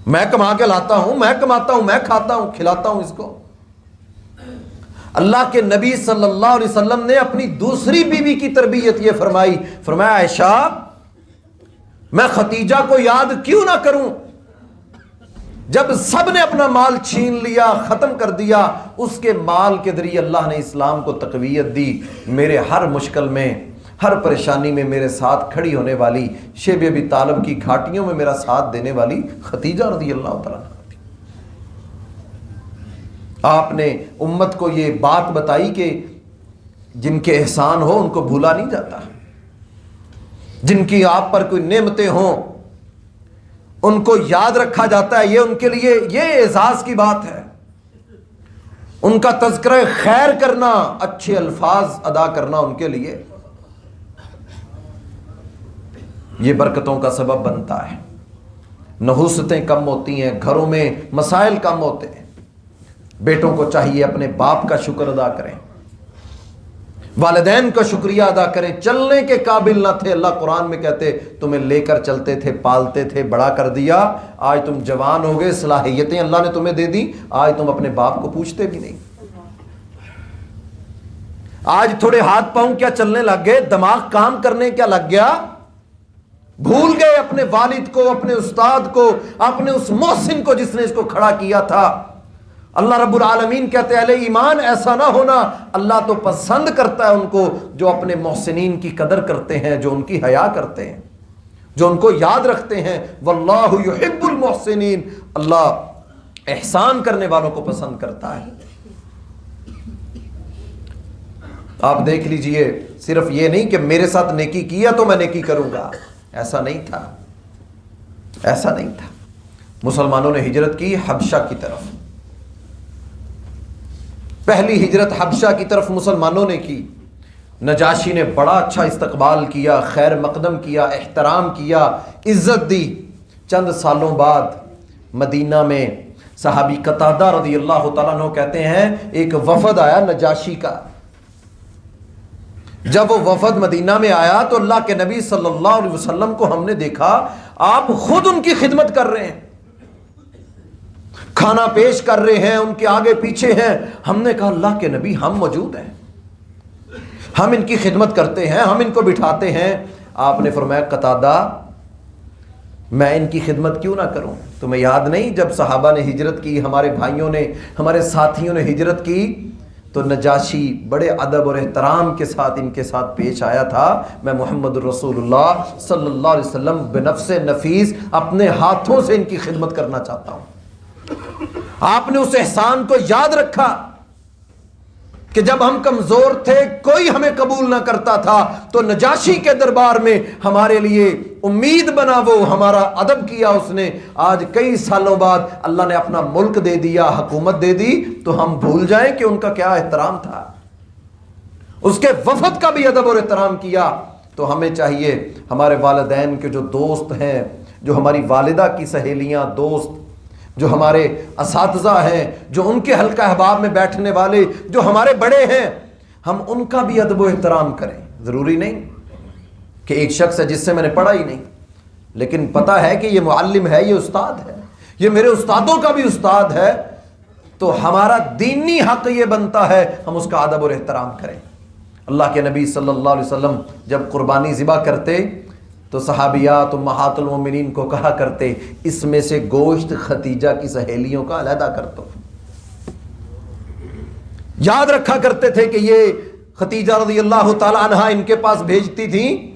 میں کما کے لاتا ہوں، میں کماتا ہوں، میں کھاتا ہوں، کھلاتا ہوں اس کو۔ اللہ کے نبی صلی اللہ علیہ وسلم نے اپنی دوسری بیوی کی تربیت یہ فرمائی، فرمایا عائشہ میں خدیجہ کو یاد کیوں نہ کروں؟ جب سب نے اپنا مال چھین لیا، ختم کر دیا، اس کے مال کے ذریعے اللہ نے اسلام کو تقویت دی۔ میرے ہر مشکل میں، ہر پریشانی میں میرے ساتھ کھڑی ہونے والی، شیب ابی طالب کی گھاٹیوں میں میرا ساتھ دینے والی خدیجہ رضی اللہ تعالیٰ عنہ تھی۔ آپ نے امت کو یہ بات بتائی کہ جن کے احسان ہو ان کو بھولا نہیں جاتا، جن کی آپ پر کوئی نعمتیں ہوں ان کو یاد رکھا جاتا ہے، یہ ان کے لیے یہ اعزاز کی بات ہے۔ ان کا تذکرہ خیر کرنا، اچھے الفاظ ادا کرنا ان کے لیے یہ برکتوں کا سبب بنتا ہے۔ نحوستیں کم ہوتی ہیں، گھروں میں مسائل کم ہوتے ہیں۔ بیٹوں کو چاہیے اپنے باپ کا شکر ادا کریں، والدین کا شکریہ ادا کریں. چلنے کے قابل نہ تھے, اللہ قرآن میں کہتے تمہیں لے کر چلتے تھے, پالتے تھے, بڑا کر دیا. آج تم جوان ہو گئے, صلاحیتیں اللہ نے تمہیں دے دی, آج تم اپنے باپ کو پوچھتے بھی نہیں. آج تھوڑے ہاتھ پاؤں کیا چلنے لگ گئے, دماغ کام کرنے کیا لگ گیا, بھول گئے اپنے والد کو, اپنے استاد کو, اپنے اس محسن کو جس نے اس کو کھڑا کیا تھا. اللہ رب العالمین کہتے ہیں اہل ایمان ایسا نہ ہونا, اللہ تو پسند کرتا ہے ان کو جو اپنے محسنین کی قدر کرتے ہیں, جو ان کی حیا کرتے ہیں, جو ان کو یاد رکھتے ہیں. واللہ یحب المحسنین, اللہ احسان کرنے والوں کو پسند کرتا ہے. آپ دیکھ لیجئے, صرف یہ نہیں کہ میرے ساتھ نیکی کیا تو میں نیکی کروں گا, ایسا نہیں تھا, ایسا نہیں تھا. مسلمانوں نے ہجرت کی حبشہ کی طرف, پہلی ہجرت حبشہ کی طرف مسلمانوں نے کی. نجاشی نے بڑا اچھا استقبال کیا, خیر مقدم کیا, احترام کیا, عزت دی. چند سالوں بعد مدینہ میں صحابی قتادہ رضی اللہ تعالیٰ عنہ کہتے ہیں ایک وفد آیا نجاشی کا. جب وہ وفد مدینہ میں آیا تو اللہ کے نبی صلی اللہ علیہ وسلم کو ہم نے دیکھا آپ خود ان کی خدمت کر رہے ہیں, کھانا پیش کر رہے ہیں, ان کے آگے پیچھے ہیں. ہم نے کہا اللہ کے نبی ہم موجود ہیں, ہم ان کی خدمت کرتے ہیں, ہم ان کو بٹھاتے ہیں. آپ نے فرمایا قتادہ میں ان کی خدمت کیوں نہ کروں, تمہیں یاد نہیں جب صحابہ نے ہجرت کی, ہمارے بھائیوں نے, ہمارے ساتھیوں نے ہجرت کی تو نجاشی بڑے ادب اور احترام کے ساتھ ان کے ساتھ پیش آیا تھا. میں محمد رسول اللہ صلی اللہ علیہ وسلم بنفس نفیس اپنے ہاتھوں سے ان کی خدمت کرنا چاہتا ہوں. آپ نے اس احسان کو یاد رکھا کہ جب ہم کمزور تھے, کوئی ہمیں قبول نہ کرتا تھا, تو نجاشی کے دربار میں ہمارے لیے امید بنا, وہ ہمارا ادب کیا اس نے. آج کئی سالوں بعد اللہ نے اپنا ملک دے دیا, حکومت دے دی, تو ہم بھول جائیں کہ ان کا کیا احترام تھا. اس کے وفد کا بھی ادب اور احترام کیا. تو ہمیں چاہیے ہمارے والدین کے جو دوست ہیں, جو ہماری والدہ کی سہیلیاں, دوست, جو ہمارے اساتذہ ہیں, جو ان کے حلقہ احباب میں بیٹھنے والے, جو ہمارے بڑے ہیں, ہم ان کا بھی ادب و احترام کریں. ضروری نہیں کہ ایک شخص ہے جس سے میں نے پڑھا ہی نہیں, لیکن پتہ ہے کہ یہ معلم ہے, یہ استاد ہے, یہ میرے استادوں کا بھی استاد ہے, تو ہمارا دینی حق یہ بنتا ہے ہم اس کا ادب اور احترام کریں. اللہ کے نبی صلی اللہ علیہ وسلم جب قربانی ذبح کرتے تو صحابیات امہات المومنین کو کہا کرتے اس میں سے گوشت ختیجہ کی سہیلیوں کا علیحدہ کر دو. یاد رکھا کرتے تھے کہ یہ ختیجہ رضی اللہ تعالی عنہ ان کے پاس بھیجتی تھیں,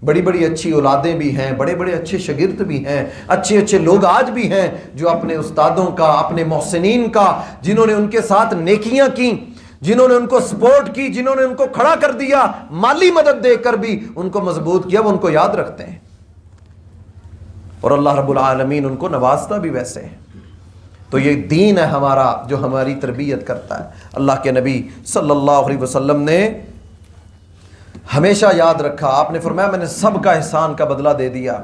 بڑی بڑی اچھی اولادیں بھی ہیں, بڑے بڑے اچھے شاگرد بھی ہیں, اچھے اچھے لوگ آج بھی ہیں جو اپنے استادوں کا, اپنے محسنین کا, جنہوں نے ان کے ساتھ نیکیاں کی, جنہوں نے ان کو سپورٹ کی, جنہوں نے ان کو کھڑا کر دیا, مالی مدد دے کر بھی ان کو مضبوط کیا, وہ ان کو یاد رکھتے ہیں. اور اللہ رب العالمین ان کو نوازتا بھی ویسے ہے. تو یہ دین ہے ہمارا جو ہماری تربیت کرتا ہے. اللہ کے نبی صلی اللہ علیہ وسلم نے ہمیشہ یاد رکھا, آپ نے فرمایا میں نے سب کا احسان کا بدلہ دے دیا,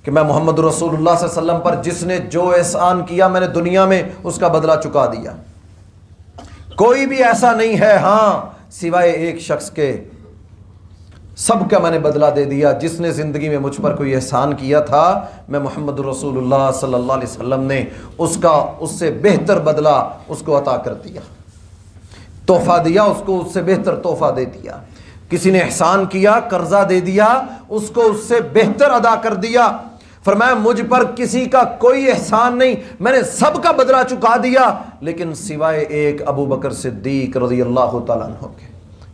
کہ میں محمد رسول اللہ صلی اللہ علیہ وسلم پر جس نے جو احسان کیا میں نے دنیا میں اس کا بدلہ چکا دیا. کوئی بھی ایسا نہیں ہے ہاں سوائے ایک شخص کے, سب کا میں نے بدلہ دے دیا. جس نے زندگی میں مجھ پر کوئی احسان کیا تھا میں محمد رسول اللہ صلی اللہ علیہ وسلم نے اس سے بہتر بدلہ اس کو عطا کر دیا, تحفہ دیا اس کو, اس سے بہتر تحفہ دے دیا. کسی نے احسان کیا, قرضہ دے دیا, اس کو اس سے بہتر ادا کر دیا. فرمایا مجھ پر کسی کا کوئی احسان نہیں, میں نے سب کا بدلہ چکا دیا, لیکن سوائے ایک ابو بکر صدیق رضی اللہ تعالیٰ عنہ کے.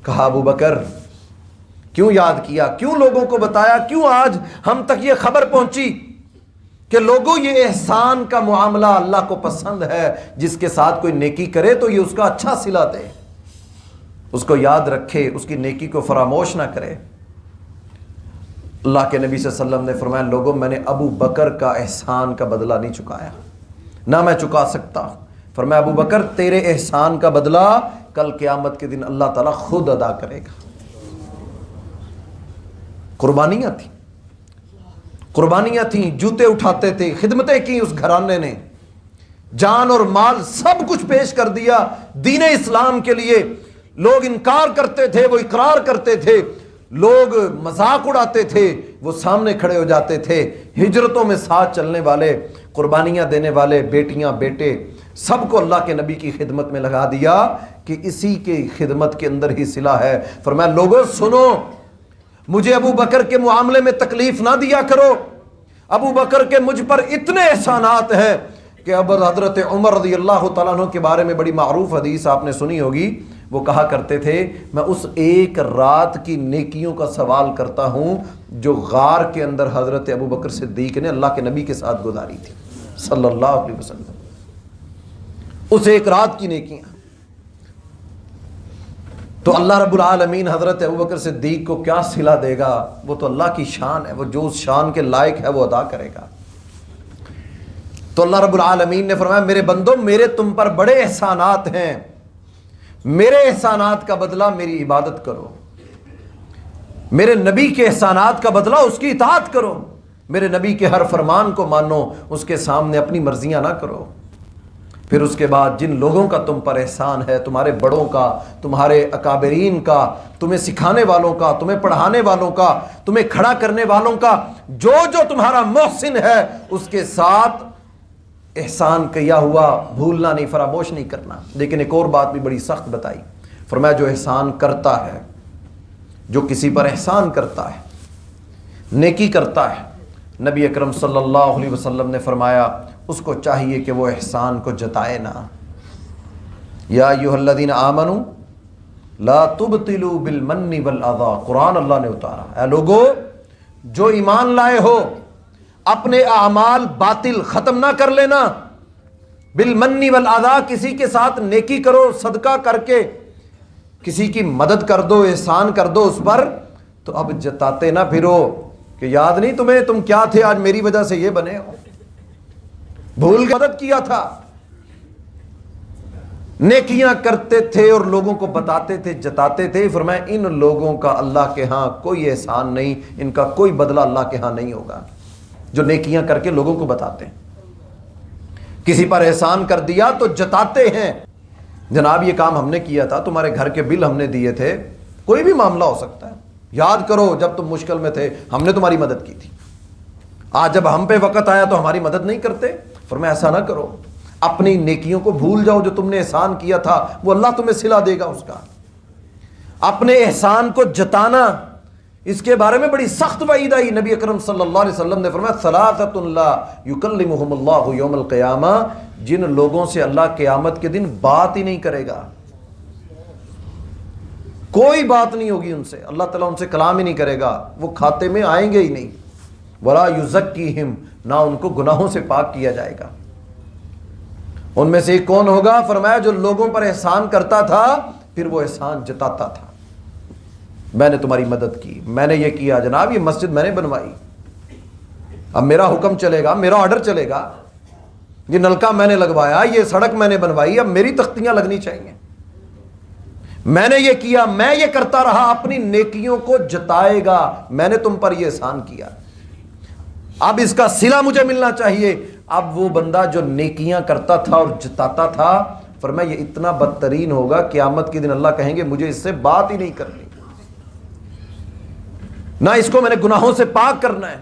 کہا ابو بکر کیوں یاد کیا, کیوں لوگوں کو بتایا, کیوں آج ہم تک یہ خبر پہنچی کہ لوگوں یہ احسان کا معاملہ اللہ کو پسند ہے, جس کے ساتھ کوئی نیکی کرے تو یہ اس کا اچھا صلہ دے, اس کو یاد رکھے, اس کی نیکی کو فراموش نہ کرے. اللہ کے نبی صلی اللہ علیہ وسلم نے فرمایا لوگوں میں نے ابو بکر کا احسان کا بدلہ نہیں چکایا, نہ میں چکا سکتا. فرمایا ابو بکر تیرے احسان کا بدلہ کل قیامت کے دن اللہ تعالیٰ خود ادا کرے گا. قربانیاں تھیں, جوتے اٹھاتے تھے, خدمتیں کی اس گھرانے نے, جان اور مال سب کچھ پیش کر دیا دین اسلام کے لیے. لوگ انکار کرتے تھے وہ اقرار کرتے تھے، لوگ مذاق اڑاتے تھے وہ سامنے کھڑے ہو جاتے تھے۔ ہجرتوں میں ساتھ چلنے والے، قربانیاں دینے والے، بیٹیاں بیٹے، سب کو اللہ کے نبی کی خدمت میں لگا دیا کہ اسی کی خدمت کے اندر ہی صلہ ہے۔ فرمایا لوگوں سنو، مجھے ابو بکر کے معاملے میں تکلیف نہ دیا کرو، ابو بکر کے مجھ پر اتنے احسانات ہیں کہ اب حضرت عمر رضی اللہ تعالیٰ عنہ کے بارے میں بڑی معروف حدیث آپ نے سنی ہوگی، وہ کہا کرتے تھے میں اس ایک رات کی نیکیوں کا سوال کرتا ہوں جو غار کے اندر حضرت ابو بکر صدیق نے اللہ کے نبی کے ساتھ گزاری تھی صلی اللہ علیہ وسلم، اس ایک رات کی نیکیاں۔ تو اللہ رب العالمین حضرت ابوبکر صدیق کو کیا صلہ دے گا؟ وہ تو اللہ کی شان ہے، وہ جو اس شان کے لائق ہے وہ ادا کرے گا۔ تو اللہ رب العالمین نے فرمایا میرے بندو میرے تم پر بڑے احسانات ہیں، میرے احسانات کا بدلہ میری عبادت کرو، میرے نبی کے احسانات کا بدلہ اس کی اطاعت کرو، میرے نبی کے ہر فرمان کو مانو، اس کے سامنے اپنی مرضیاں نہ کرو۔ پھر اس کے بعد جن لوگوں کا تم پر احسان ہے، تمہارے بڑوں کا، تمہارے اکابرین کا، تمہیں سکھانے والوں کا، تمہیں پڑھانے والوں کا، تمہیں کھڑا کرنے والوں کا، جو جو تمہارا محسن ہے اس کے ساتھ احسان کیا ہوا بھولنا نہیں، فراموش نہیں کرنا۔ لیکن ایک اور بات بھی بڑی سخت بتائی، فرمایا جو احسان کرتا ہے، جو کسی پر احسان کرتا ہے، نیکی کرتا ہے، نبی اکرم صلی اللہ علیہ وسلم نے فرمایا اس کو چاہیے کہ وہ احسان کو جتائے نہ۔ یا ایھا الذین آمنوا لا تبطلوا بالمن والاذی، قرآن اللہ نے اتارا، اے لوگو جو ایمان لائے ہو اپنے اعمال باطل ختم نہ کر لینا، بالمن والاذی، کسی کے ساتھ نیکی کرو، صدقہ کر کے کسی کی مدد کر دو، احسان کر دو اس پر، تو اب جتاتے نہ پھرو کہ یاد نہیں تمہیں تم کیا تھے، آج میری وجہ سے یہ بنے ہو، بھول کے مدد کیا تھا۔ نیکیاں کرتے تھے اور لوگوں کو بتاتے تھے، جتاتے تھے۔ فرمایا ان لوگوں کا اللہ کے ہاں کوئی احسان نہیں، ان کا کوئی بدلہ اللہ کے ہاں نہیں ہوگا، جو نیکیاں کر کے لوگوں کو بتاتے ہیں۔ کسی پر احسان کر دیا تو جتاتے ہیں، جناب یہ کام ہم نے کیا تھا، تمہارے گھر کے بل ہم نے دیے تھے، کوئی بھی معاملہ ہو سکتا ہے، یاد کرو جب تم مشکل میں تھے ہم نے تمہاری مدد کی تھی، آج جب ہم پہ وقت آیا تو ہماری مدد نہیں کرتے۔ فرمایا ایسا نہ کرو، اپنی نیکیوں کو بھول جاؤ، جو تم نے احسان کیا تھا وہ اللہ تمہیں صلہ دے گا اس کا۔ اپنے احسان کو جتانا، اس کے بارے میں بڑی سخت وعید آئی، نبی اکرم صلی اللہ علیہ وسلم نے فرمایا ثلاثۃ لا یکلمہم اللہ یوم القیامہ، جن لوگوں سے اللہ قیامت کے دن بات ہی نہیں کرے گا، کوئی بات نہیں ہوگی ان سے، اللہ تعالیٰ ان سے کلام ہی نہیں کرے گا، وہ کھاتے میں آئیں گے ہی نہیں، ولا یزکیہم، نہ ان کو گناہوں سے پاک کیا جائے گا۔ ان میں سے ایک کون ہوگا؟ فرمایا جو لوگوں پر احسان کرتا تھا پھر وہ احسان جتاتا تھا، میں نے تمہاری مدد کی، میں نے یہ کیا، جناب یہ مسجد میں نے بنوائی، اب میرا حکم چلے گا، میرا آرڈر چلے گا، یہ نلکا میں نے لگوایا، یہ سڑک میں نے بنوائی، اب میری تختیاں لگنی چاہیے، میں نے یہ کیا، میں یہ کرتا رہا، اپنی نیکیوں کو جتائے گا، میں نے تم پر یہ احسان کیا، اب اس کا صلہ مجھے ملنا چاہیے۔ اب وہ بندہ جو نیکیاں کرتا تھا اور جتاتا تھا، فرمایا یہ اتنا بدترین ہوگا، قیامت کے دن اللہ کہیں گے مجھے اس سے بات ہی نہیں کرنی، نہ اس کو میں نے گناہوں سے پاک کرنا ہے،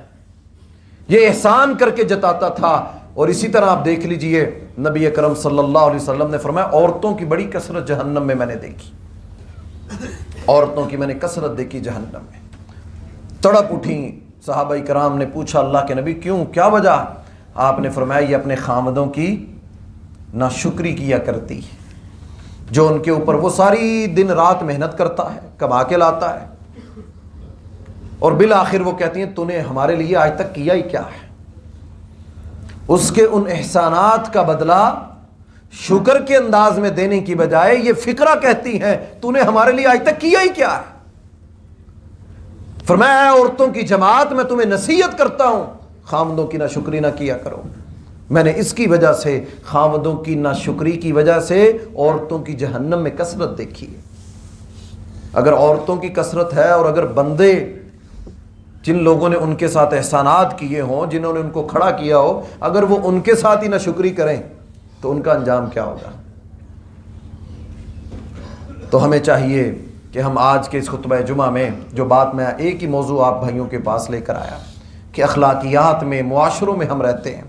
یہ احسان کر کے جتاتا تھا۔ اور اسی طرح آپ دیکھ لیجئے نبی اکرم صلی اللہ علیہ وسلم نے فرمایا عورتوں کی بڑی کثرت جہنم میں نے دیکھی، عورتوں کی میں نے کثرت دیکھی جہنم میں، تڑپ اٹھیں۔ صحابہ کرام نے پوچھا اللہ کے نبی کیوں، کیا وجہ؟ آپ نے فرمایا یہ اپنے خامدوں کی ناشکری کیا کرتی ہے، جو ان کے اوپر وہ ساری دن رات محنت کرتا ہے، کما کے لاتا ہے، اور بالآخر وہ کہتی ہیں تو نے ہمارے لیے آج تک کیا ہی کیا ہے، اس کے ان احسانات کا بدلہ شکر کے انداز میں دینے کی بجائے یہ فقرہ کہتی ہیں تو نے ہمارے لیے آج تک کیا ہی کیا ہے۔ فرمایا اے عورتوں کی جماعت میں تمہیں نصیحت کرتا ہوں خامدوں کی ناشکری نہ کیا کرو، میں نے اس کی وجہ سے، خامدوں کی ناشکری کی وجہ سے عورتوں کی جہنم میں کثرت دیکھی ہے۔ اگر عورتوں کی کثرت ہے اور اگر بندے جن لوگوں نے ان کے ساتھ احسانات کیے ہوں، جنہوں نے ان کو کھڑا کیا ہو، اگر وہ ان کے ساتھ ہی ناشکری کریں تو ان کا انجام کیا ہوگا؟ تو ہمیں چاہیے کہ ہم آج کے اس خطبہ جمعہ میں جو بات میں ایک ہی موضوع آپ بھائیوں کے پاس لے کر آیا کہ اخلاقیات میں، معاشروں میں ہم رہتے ہیں،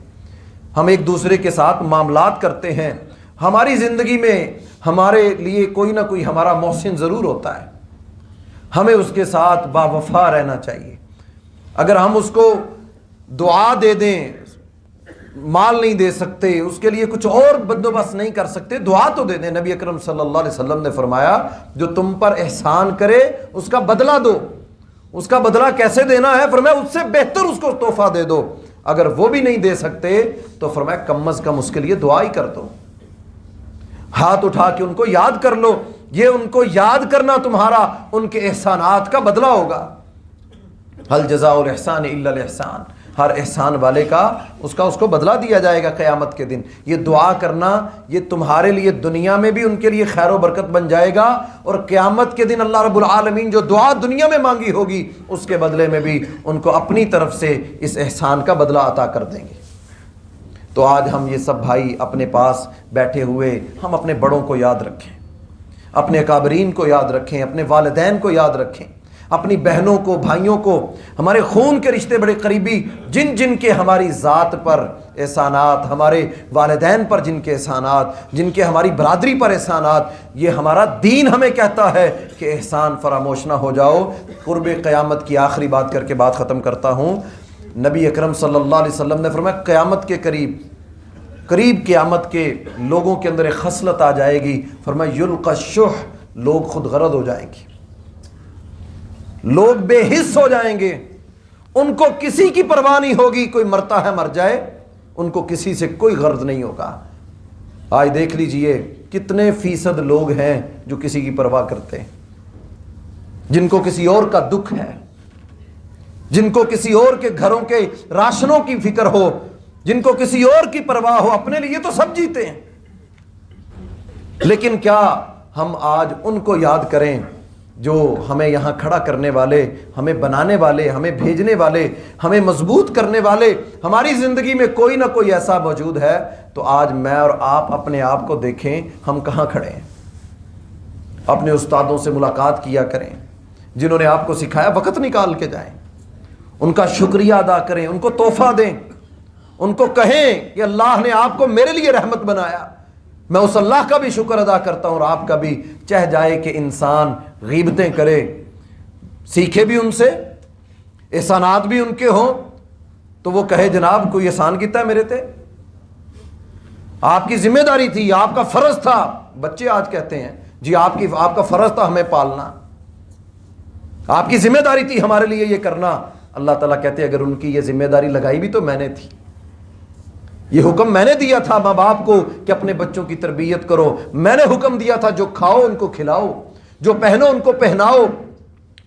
ہم ایک دوسرے کے ساتھ معاملات کرتے ہیں، ہماری زندگی میں ہمارے لیے کوئی نہ کوئی ہمارا محسن ضرور ہوتا ہے، ہمیں اس کے ساتھ باوفا رہنا چاہیے۔ اگر ہم اس کو دعا دے دیں، مال نہیں دے سکتے، اس کے لیے کچھ اور بندوبست نہیں کر سکتے، دعا تو دے دیں۔ نبی اکرم صلی اللہ علیہ وسلم نے فرمایا جو تم پر احسان کرے اس کا بدلہ دو۔ اس کا بدلہ کیسے دینا ہے؟ فرمایا اس سے بہتر اس کو تحفہ دے دو۔ اگر وہ بھی نہیں دے سکتے تو فرمایا کم از کم اس کے لیے دعا ہی کر دو، ہاتھ اٹھا کے ان کو یاد کر لو۔ یہ ان کو یاد کرنا تمہارا ان کے احسانات کا بدلہ ہوگا۔ هل جزاء الاحسان الا الاحسان، ہر احسان والے کا اس کو بدلہ دیا جائے گا قیامت کے دن۔ یہ دعا کرنا یہ تمہارے لیے دنیا میں بھی ان کے لیے خیر و برکت بن جائے گا، اور قیامت کے دن اللہ رب العالمین جو دعا دنیا میں مانگی ہوگی اس کے بدلے میں بھی ان کو اپنی طرف سے اس احسان کا بدلہ عطا کر دیں گے۔ تو آج ہم یہ سب بھائی اپنے پاس بیٹھے ہوئے ہم اپنے بڑوں کو یاد رکھیں، اپنے اکابرین کو یاد رکھیں، اپنے والدین کو یاد رکھیں، اپنی بہنوں کو، بھائیوں کو، ہمارے خون کے رشتے بڑے قریبی جن جن کے ہماری ذات پر احسانات، ہمارے والدین پر جن کے احسانات، جن کے ہماری برادری پر احسانات، یہ ہمارا دین ہمیں کہتا ہے کہ احسان فراموش نہ ہو جاؤ۔ قرب قیامت کی آخری بات کر کے بات ختم کرتا ہوں۔ نبی اکرم صلی اللہ علیہ وسلم نے فرمایا قیامت کے قریب قیامت کے لوگوں کے اندر ایک خصلت آ جائے گی، فرمایا یلقى الشح، لوگ خود غرض ہو جائیں گے، لوگ بے حس ہو جائیں گے، ان کو کسی کی پرواہ نہیں ہوگی، کوئی مرتا ہے مر جائے، ان کو کسی سے کوئی غرض نہیں ہوگا۔ آج دیکھ لیجئے کتنے فیصد لوگ ہیں جو کسی کی پرواہ کرتے ہیں، جن کو کسی اور کا دکھ ہے، جن کو کسی اور کے گھروں کے راشنوں کی فکر ہو، جن کو کسی اور کی پرواہ ہو، اپنے لیے تو سب جیتے ہیں۔ لیکن کیا ہم آج ان کو یاد کریں جو ہمیں یہاں کھڑا کرنے والے، ہمیں بنانے والے، ہمیں بھیجنے والے، ہمیں مضبوط کرنے والے، ہماری زندگی میں کوئی نہ کوئی ایسا موجود ہے؟ تو آج میں اور آپ اپنے آپ کو دیکھیں ہم کہاں کھڑے ہیں۔ اپنے استادوں سے ملاقات کیا کریں جنہوں نے آپ کو سکھایا، وقت نکال کے جائیں، ان کا شکریہ ادا کریں، ان کو تحفہ دیں، ان کو کہیں کہ اللہ نے آپ کو میرے لیے رحمت بنایا، میں اس اللہ کا بھی شکر ادا کرتا ہوں، اور آپ کا بھی۔ چاہ جائے کہ انسان غیبتیں کرے، سیکھے بھی ان سے، احسانات بھی ان کے ہوں، تو وہ کہے جناب کوئی احسان کیتا ہے میرے تے، آپ کی ذمہ داری تھی، آپ کا فرض تھا۔ بچے آج کہتے ہیں جی آپ کا فرض تھا ہمیں پالنا، آپ کی ذمہ داری تھی ہمارے لیے یہ کرنا۔ اللہ تعالیٰ کہتے ہیں اگر ان کی یہ ذمہ داری لگائی بھی تو میں نے تھی، یہ حکم میں نے دیا تھا ماں باپ کو کہ اپنے بچوں کی تربیت کرو، میں نے حکم دیا تھا جو کھاؤ ان کو کھلاؤ، جو پہنو ان کو پہناؤ۔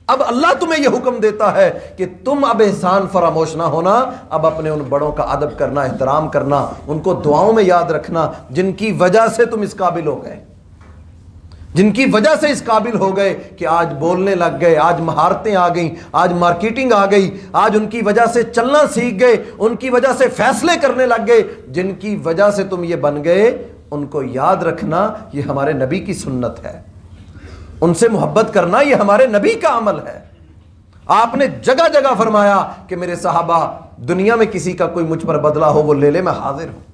اب اللہ تمہیں یہ حکم دیتا ہے کہ تم اب احسان فراموش نہ ہونا، اب اپنے ان بڑوں کا ادب کرنا، احترام کرنا، ان کو دعاؤں میں یاد رکھنا، جن کی وجہ سے تم اس قابل ہو گئے، جن کی وجہ سے اس قابل ہو گئے کہ آج بولنے لگ گئے، آج مہارتیں آ گئیں، آج مارکیٹنگ آ گئی، آج ان کی وجہ سے چلنا سیکھ گئے، ان کی وجہ سے فیصلے کرنے لگ گئے، جن کی وجہ سے تم یہ بن گئے، ان کو یاد رکھنا یہ ہمارے نبی کی سنت ہے، ان سے محبت کرنا یہ ہمارے نبی کا عمل ہے۔ آپ نے جگہ جگہ فرمایا کہ میرے صحابہ دنیا میں کسی کا کوئی مجھ پر بدلہ ہو وہ لے لے، میں حاضر ہوں۔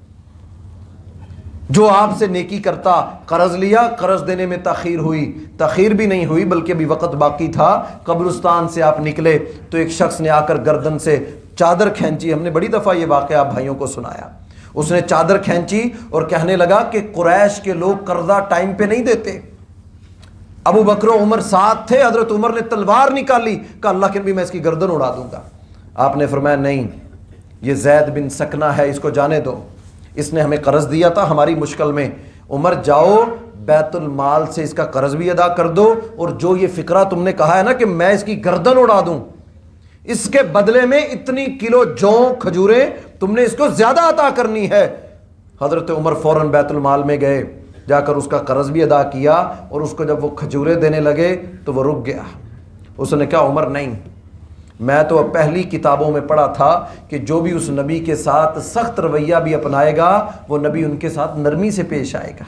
جو آپ سے نیکی کرتا، قرض لیا، قرض دینے میں تاخیر بھی نہیں ہوئی بلکہ بھی وقت باقی تھا، قبرستان سے آپ نکلے تو ایک شخص نے آ کر گردن سے چادر کھینچی، ہم نے بڑی دفعہ یہ واقعہ آپ بھائیوں کو سنایا، اس نے چادر کھینچی اور کہنے لگا کہ قریش کے لوگ قرضہ ٹائم پہ نہیں دیتے، ابو بکر و عمر ساتھ تھے، حضرت عمر نے تلوار نکالی، کہا اللہ کے نبی میں اس کی گردن اڑا دوں گا۔ آپ نے فرمایا نہیں، یہ زید بن سکنہ ہے، اس کو جانے دو، اس نے ہمیں قرض دیا تھا ہماری مشکل میں، عمر جاؤ بیت المال سے اس کا قرض بھی ادا کر دو، اور جو یہ فقرہ تم نے کہا ہے نا کہ میں اس کی گردن اڑا دوں، اس کے بدلے میں اتنی کلو جو کھجوریں تم نے اس کو زیادہ عطا کرنی ہے۔ حضرت عمر فوراً بیت المال میں گئے، جا کر اس کا قرض بھی ادا کیا، اور اس کو جب وہ کھجوریں دینے لگے تو وہ رک گیا۔ اس نے کہا عمر نہیں، میں تو پہلی کتابوں میں پڑھا تھا کہ جو بھی اس نبی کے ساتھ سخت رویہ بھی اپنائے گا وہ نبی ان کے ساتھ نرمی سے پیش آئے گا،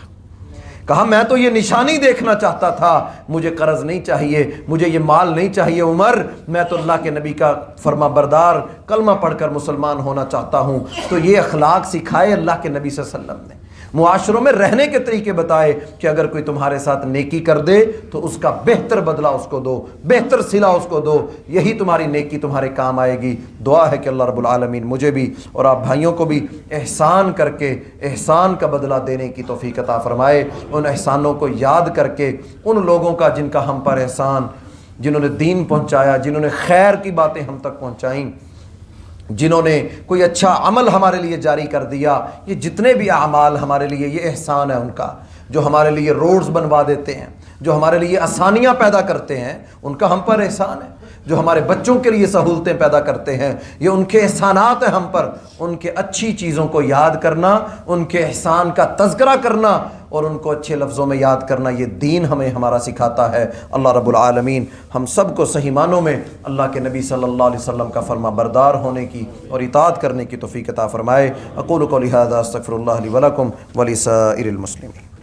کہا میں تو یہ نشانی دیکھنا چاہتا تھا، مجھے قرض نہیں چاہیے، مجھے یہ مال نہیں چاہیے عمر، میں تو اللہ کے نبی کا فرما بردار کلمہ پڑھ کر مسلمان ہونا چاہتا ہوں۔ تو یہ اخلاق سکھائے اللہ کے نبی صلی اللہ علیہ وسلم نے، معاشروں میں رہنے کے طریقے بتائے کہ اگر کوئی تمہارے ساتھ نیکی کر دے تو اس کا بہتر بدلہ اس کو دو، بہتر صلہ اس کو دو، یہی تمہاری نیکی تمہارے کام آئے گی۔ دعا ہے کہ اللہ رب العالمین مجھے بھی اور آپ بھائیوں کو بھی احسان کر کے احسان کا بدلہ دینے کی توفیق عطا فرمائے، ان احسانوں کو یاد کر کے ان لوگوں کا جن کا ہم پر احسان، جنہوں نے دین پہنچایا، جنہوں نے خیر کی باتیں ہم تک پہنچائیں، جنہوں نے کوئی اچھا عمل ہمارے لیے جاری کر دیا، یہ جتنے بھی اعمال ہمارے لیے یہ احسان ہے ان کا، جو ہمارے لیے روڈز بنوا دیتے ہیں، جو ہمارے لیے آسانیاں پیدا کرتے ہیں، ان کا ہم پر احسان ہے، جو ہمارے بچوں کے لیے سہولتیں پیدا کرتے ہیں، یہ ان کے احسانات ہیں ہم پر۔ ان کے اچھی چیزوں کو یاد کرنا، ان کے احسان کا تذکرہ کرنا اور ان کو اچھے لفظوں میں یاد کرنا، یہ دین ہمیں ہمارا سکھاتا ہے۔ اللہ رب العالمین ہم سب کو صحیح معنوں میں اللہ کے نبی صلی اللہ علیہ وسلم کا فرما بردار ہونے کی اور اطاعت کرنے کی توفیق عطا فرمائے۔ اقول قولی ھذا استغفر اللہ لی ولکم ولسائر المسلمین۔